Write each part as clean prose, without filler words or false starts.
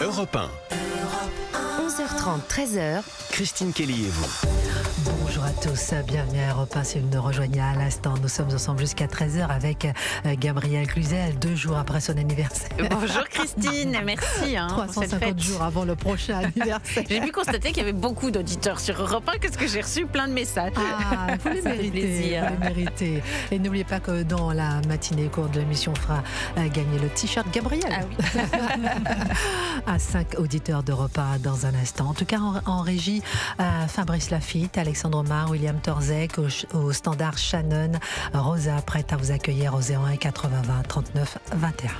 Europe 1. 11h30, 13h. Christine Kelly et vous. Bonjour à tous, bienvenue à Europe 1. Si vous nous rejoignez à l'instant, nous sommes ensemble jusqu'à 13h avec Gabrielle Cluzel, 2 jours après son anniversaire. Bonjour Christine, merci 350 jours avant le prochain anniversaire. J'ai pu constater qu'il y avait beaucoup d'auditeurs sur Europe 1, qu'est-ce que j'ai reçu plein de messages. Ah, vous les méritez, vous les méritez. Et n'oubliez pas que dans la matinée, au cours de l'émission, on fera gagner le t-shirt Gabrielle. Ah oui. À 5 auditeurs d'Europe 1 dans un instant. En tout cas, en régie, Fabrice Lafitte, Alexandre Omar, William Torzek, au standard Shannon, Rosa, prête à vous accueillir au 01 80 20 39 21.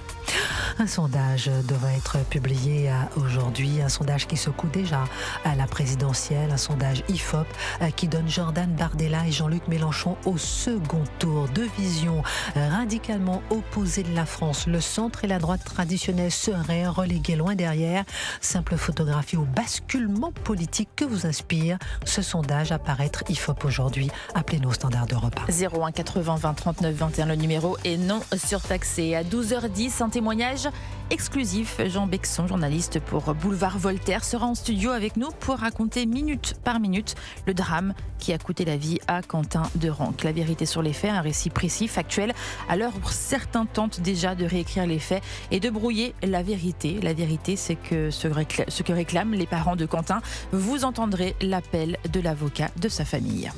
Un sondage devrait être publié aujourd'hui, un sondage qui secoue déjà à la présidentielle, un sondage IFOP qui donne Jordan Bardella et Jean-Luc Mélenchon au second tour. Deux visions radicalement opposées de la France. Le centre et la droite traditionnelle seraient relégués loin derrière. Simple photographie ou basculement politique que vous inspire ce sondage à paraître IFOP aujourd'hui. Appelez-nous au standard d'Europe 1. 01 80 20 39 21 le numéro est non surtaxé. À 12h10, un témoignage exclusif. Jean Bexon, journaliste pour Boulevard Voltaire, sera en studio avec nous pour raconter minute par minute le drame qui a coûté la vie à Quentin Derenque. La vérité sur les faits, un récit précis, factuel, à l'heure où certains tentent déjà de réécrire les faits et de brouiller la vérité. La vérité, c'est que ce que réclament les parents de Quentin. Vous entendrez l'appel de l'avocat de sa famille.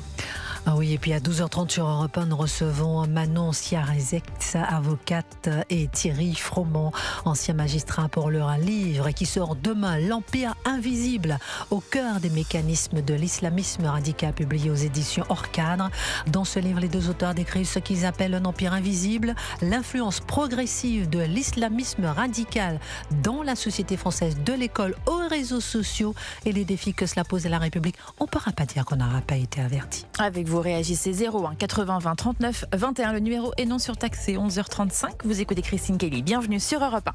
Ah oui, et puis à 12h30 sur Europe 1, nous recevons Manon Ciarezec, avocate, et Thierry Froment, ancien magistrat, pour leur livre qui sort demain, L'Empire invisible, au cœur des mécanismes de l'islamisme radical, publié aux éditions Hors Cadre. Dans ce livre, les deux auteurs décrivent ce qu'ils appellent un empire invisible, l'influence progressive de l'islamisme radical dans la société française, de l'école aux réseaux sociaux et les défis que cela pose à la République. On ne pourra pas dire qu'on n'aura pas été averti. Avec vous réagissez 01 80 20 39 21. Le numéro est non surtaxé. 11h35. Vous écoutez Christine Kelly. Bienvenue sur Europe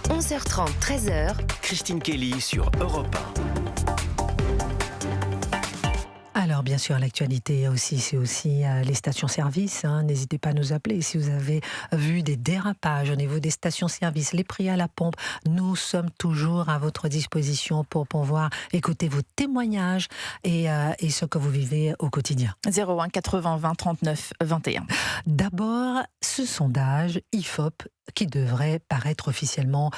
1. 11h30, 13h. Christine Kelly sur Europe 1. Alors bien sûr, l'actualité aussi, c'est aussi les stations-service. N'hésitez pas à nous appeler si vous avez vu des dérapages au niveau des stations-service, les prix à la pompe. Nous sommes toujours à votre disposition pour pouvoir écouter vos témoignages et ce que vous vivez au quotidien. 01 80 20 39 21. D'abord, ce sondage IFOP qui devrait paraître officiellement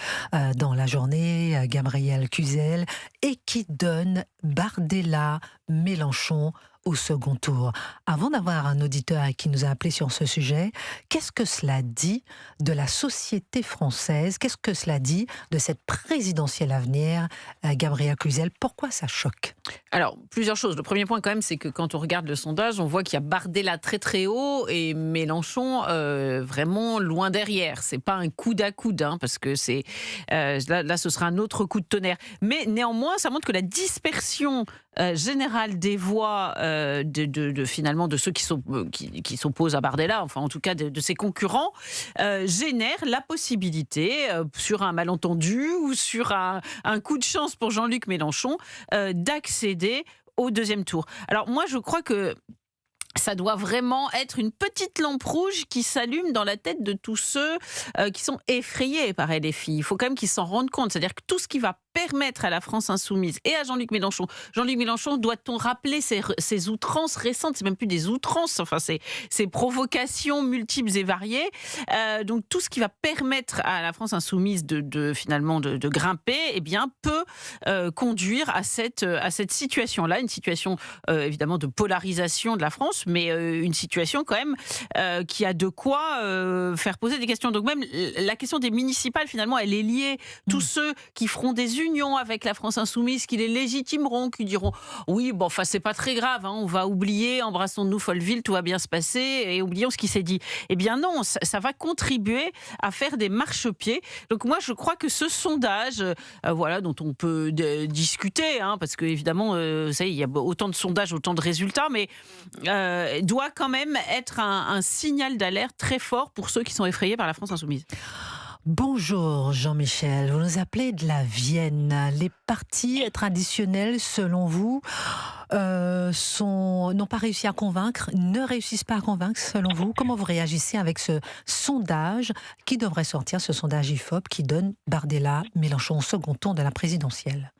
dans la journée, Gabrielle Cluzel, et qui donne Bardella, Mélenchon au second tour. Avant d'avoir un auditeur qui nous a appelé sur ce sujet, qu'est-ce que cela dit de la société française? Qu'est-ce que cela dit de cette présidentielle à venir, Gabrielle Cluzel? Pourquoi ça choque? Alors, plusieurs choses. Le premier point, quand même, c'est que quand on regarde le sondage, on voit qu'il y a Bardella très très haut et Mélenchon vraiment loin derrière. C'est pas un coude à coude, parce que c'est là, ce sera un autre coup de tonnerre. Mais néanmoins, ça montre que la dispersion générale des voix finalement de ceux qui s'opposent à Bardella, enfin en tout cas de ses concurrents, génère la possibilité, sur un malentendu ou sur un coup de chance pour Jean-Luc Mélenchon, d'accéder au deuxième tour. Alors moi je crois que ça doit vraiment être une petite lampe rouge qui s'allume dans la tête de tous ceux qui sont effrayés par LFI. Il faut quand même qu'ils s'en rendent compte. C'est-à-dire que tout ce qui va permettre à la France insoumise et à Jean-Luc Mélenchon, doit-on rappeler ses outrances récentes, c'est même plus des outrances, enfin ces provocations multiples et variées. Donc tout ce qui va permettre à la France insoumise finalement de grimper, eh bien peut conduire à cette situation-là, une situation évidemment de polarisation de la France, mais une situation quand même qui a de quoi faire poser des questions. Donc même la question des municipales, finalement, elle est liée. Tous ceux qui feront des unions avec la France insoumise, qui les légitimeront, qui diront oui, bon, enfin c'est pas très grave, on va oublier, embrassons-nous Folleville, tout va bien se passer et oublions ce qui s'est dit. Eh bien non, ça va contribuer à faire des marchepieds. Donc moi je crois que ce sondage, dont on peut discuter, parce que évidemment, il y a autant de sondages, autant de résultats, mais doit quand même être un signal d'alerte très fort pour ceux qui sont effrayés par la France insoumise. Bonjour Jean-Michel, vous nous appelez de la Vienne. Les partis traditionnels, selon vous, n'ont pas réussi à convaincre, ne réussissent pas à convaincre, selon vous? Comment vous réagissez avec ce sondage qui devrait sortir, ce sondage IFOP qui donne Bardella-Mélenchon au second tour de la présidentielle?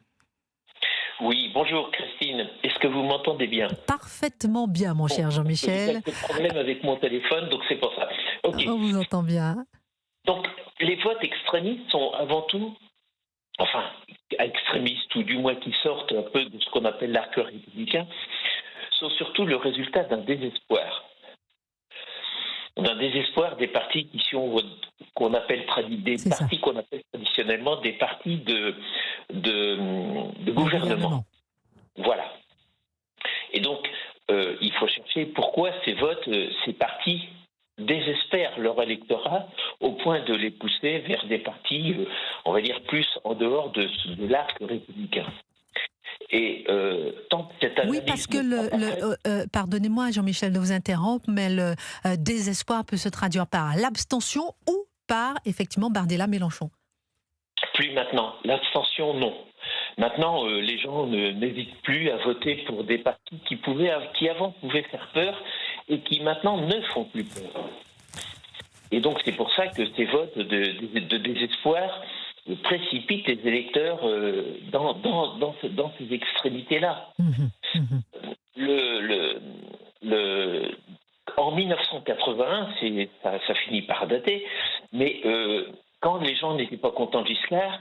Oui, bonjour Christine. Est-ce que vous m'entendez bien? Parfaitement bien, mon cher Jean-Michel. J'ai un problème avec mon téléphone, donc c'est pour ça. Ok. On vous entend bien. Donc, les votes extrémistes sont avant tout, enfin, extrémistes, ou du moins qui sortent un peu de ce qu'on appelle l'arc républicain, sont surtout le résultat d'un désespoir. D'un désespoir des partis qui sont qu'on appelle traditionnellement des partis de gouvernement. Voilà. Et donc, il faut chercher pourquoi ces partis désespèrent leur électorat au point de les pousser vers des partis, on va dire, plus en dehors de l'arc républicain. Et tant que cette analyse... Oui, parce que pardonnez-moi Jean-Michel de vous interrompre, mais le désespoir peut se traduire par l'abstention ou par, effectivement, Bardella-Mélenchon. Plus maintenant. L'abstention, non. Maintenant, les gens n'hésitent plus à voter pour des partis qui avant pouvaient faire peur et qui maintenant ne font plus peur. Et donc c'est pour ça que ces votes de désespoir précipitent les électeurs dans ces extrémités-là. En 1981, ça finit par dater, mais quand les gens n'étaient pas contents de Giscard,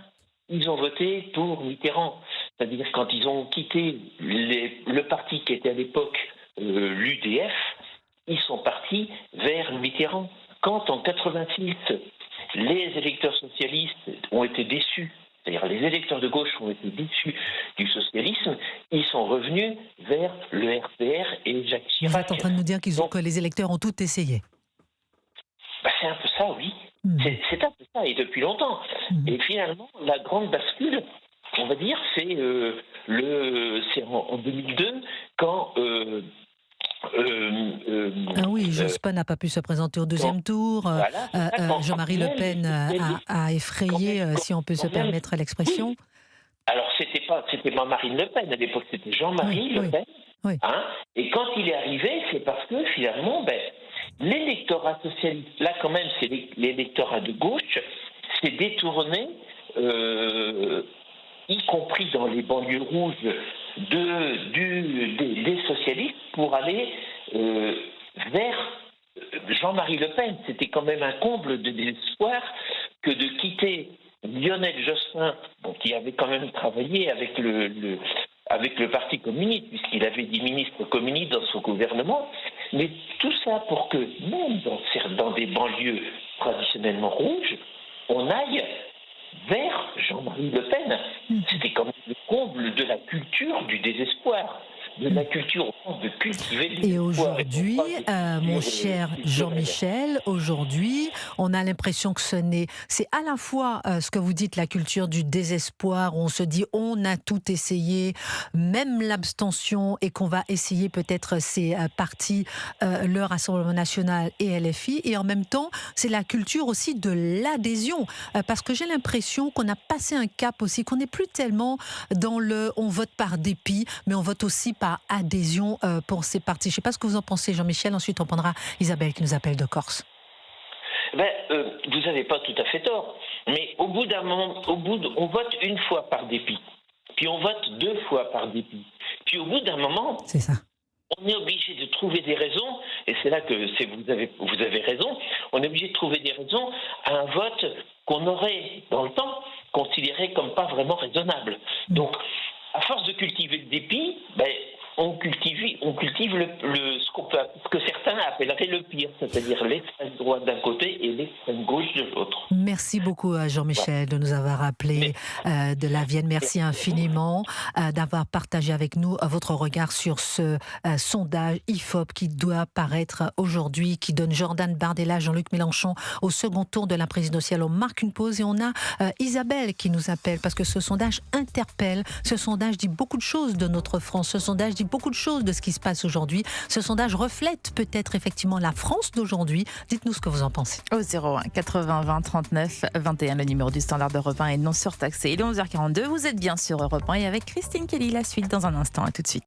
ils ont voté pour Mitterrand. C'est-à-dire quand ils ont quitté le parti qui était à l'époque l'UDF, ils sont partis vers Mitterrand. Quand en 86, les électeurs socialistes ont été déçus, c'est-à-dire les électeurs de gauche ont été déçus du socialisme, ils sont revenus vers le RPR et Jacques Chirac. Vous êtes en train de nous dire que les électeurs ont tout essayé? C'est un peu ça, oui. C'est un peu ça, et depuis longtemps. Et finalement, la grande bascule, on va dire, c'est en 2002, quand... Jospin n'a pas pu se présenter au deuxième tour. Voilà, Jean-Marie Le Pen a effrayé, si on peut se permettre l'expression. Oui. Alors, c'était pas Marine Le Pen à l'époque, c'était Jean-Marie Le Pen. Oui. Hein, et quand il est arrivé, c'est parce que finalement, l'électorat socialiste, là quand même, c'est l'électorat de gauche, s'est détourné, y compris dans les banlieues rouges, des socialistes pour aller vers Jean-Marie Le Pen. C'était quand même un comble de désespoir que de quitter Lionel Jospin, qui avait quand même travaillé avec le Parti communiste, puisqu'il avait des ministres communistes dans son gouvernement, mais tout ça pour que, même dans des banlieues traditionnellement rouges, on aille vers Jean-Marie Le Pen. C'était comme le comble de la culture du désespoir, de la culture au sens de cultiver le désespoir. Et aujourd'hui, mon cher Jean-Michel, aujourd'hui, on a l'impression que c'est à la fois ce que vous dites, la culture du désespoir, où on se dit on a tout essayé, même l'abstention, et qu'on va essayer peut-être ces partis, le Rassemblement National et LFI, et en même temps, c'est la culture aussi de l'adhésion, parce que j'ai l'impression qu'on a passé un cap aussi, qu'on n'est plus tellement dans on vote par dépit, mais on vote aussi par adhésion pour ces partis. Je ne sais pas ce que vous en pensez, Jean-Michel. Ensuite, on prendra Isabelle qui nous appelle de Corse. Vous n'avez pas tout à fait tort. Mais au bout d'un moment, on vote une fois par dépit. Puis on vote deux fois par dépit. Puis au bout d'un moment, c'est ça. On est obligé de trouver des raisons, et c'est là que vous avez raison, on est obligé de trouver des raisons à un vote qu'on aurait, dans le temps, considéré comme pas vraiment raisonnable. Donc, à force de cultiver le dépit, on cultive ce que certains appelleraient le pire, c'est-à-dire l'extrême droite d'un côté et l'extrême gauche de l'autre. Merci beaucoup à Jean-Michel de nous avoir appelé de la Vienne. Merci infiniment d'avoir partagé avec nous votre regard sur ce sondage IFOP qui doit paraître aujourd'hui, qui donne Jordan Bardella, Jean-Luc Mélenchon au second tour de la présidentielle. On marque une pause et on a Isabelle qui nous appelle parce que ce sondage interpelle. Ce sondage dit beaucoup de choses de notre France. Ce sondage dit beaucoup de choses de ce qui se passe aujourd'hui. Ce sondage reflète peut-être effectivement la France d'aujourd'hui. Dites-nous ce que vous en pensez. Au 01 80 20 39 21, le numéro du standard d'Europe 1 est non surtaxé. Il est 11h42, vous êtes bien sur Europe 1 et avec Christine Kelly, la suite dans un instant. À tout de suite.